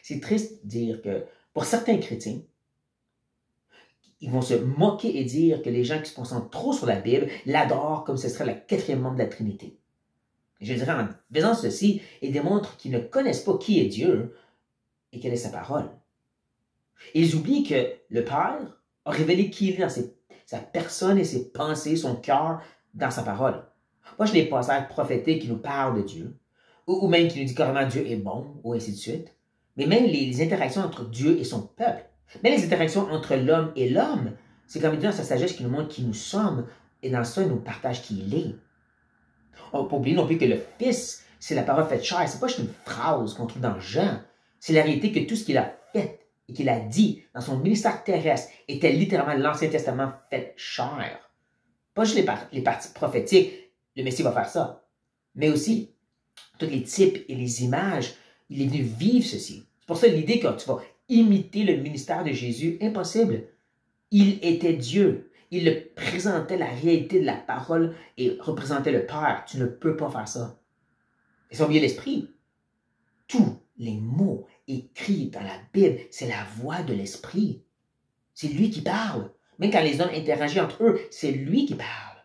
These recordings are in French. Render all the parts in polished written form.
C'est triste de dire que pour certains chrétiens, ils vont se moquer et dire que les gens qui se concentrent trop sur la Bible l'adorent comme ce serait la quatrième membre de la Trinité. Je dirais en faisant ceci, ils démontrent qu'ils ne connaissent pas qui est Dieu et quelle est sa parole. Ils oublient que le Père a révélé qui il est dans sa personne et ses pensées, son cœur dans sa parole. Moi, je n'ai pas passages prophétiques qui nous parlent de Dieu, ou même qui nous dit carrément Dieu est bon, ou ainsi de suite. Mais même les interactions entre Dieu et son peuple, même les interactions entre l'homme et l'homme, c'est comme il dit dans sa sagesse qui nous montre qui nous sommes, et dans ça, il nous partage qui il est. On ne peut pas oublier non plus que le Fils, c'est la parole faite chair. C'est pas juste une phrase qu'on trouve dans Jean. C'est la réalité que tout ce qu'il a fait et qu'il a dit dans son ministère terrestre était littéralement l'Ancien Testament fait chair. Pas juste les parties prophétiques, le Messie va faire ça, mais aussi tous les types et les images. Il est venu vivre ceci. C'est pour ça l'idée que tu vas imiter le ministère de Jésus, impossible. Il était Dieu. Il présentait la réalité de la parole et représentait le Père. Tu ne peux pas faire ça. Et sans oublier l'Esprit, tous les mots écrits dans la Bible, c'est la voix de l'Esprit. C'est lui qui parle. Même quand les hommes interagissent entre eux, c'est lui qui parle.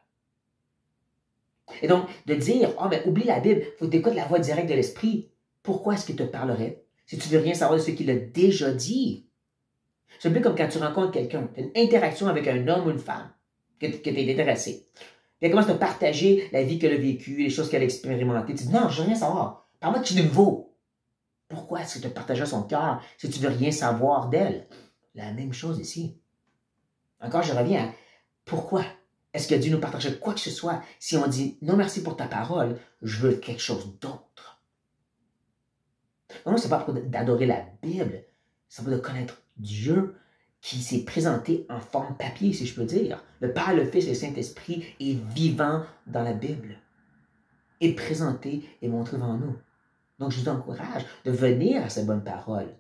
Et donc, de dire, oh, mais oublie la Bible, il faut t'écouter la voix directe de l'Esprit. Pourquoi est-ce qu'il te parlerait si tu veux rien savoir de ce qu'il a déjà dit? C'est un peu comme quand tu rencontres quelqu'un, tu as une interaction avec un homme ou une femme, que tu es intéressé. Puis elle commence à te partager la vie qu'elle a vécue, les choses qu'elle a expérimentées. Tu dis, non, je veux rien savoir. Parle-moi de nouveau. Pourquoi est-ce que tu partageras son cœur si tu veux rien savoir d'elle? La même chose ici. Encore, je reviens à pourquoi est-ce que Dieu nous partagerait quoi que ce soit si on dit, non merci pour ta parole, je veux quelque chose d'autre. Non, c'est pas pour d'adorer la Bible, c'est pour de connaître Dieu qui s'est présenté en forme papier, si je peux dire. Le Père, le Fils et le Saint-Esprit est vivant dans la Bible, est présenté et montré devant nous. Donc, je vous encourage de venir à cette bonne parole.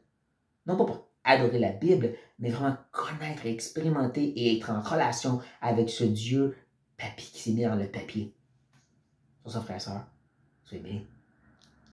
Non pas pour adorer la Bible, mais vraiment connaître, expérimenter et être en relation avec ce Dieu papier qui s'est mis dans le papier. Sur ça, frère et sœur, soyez bien.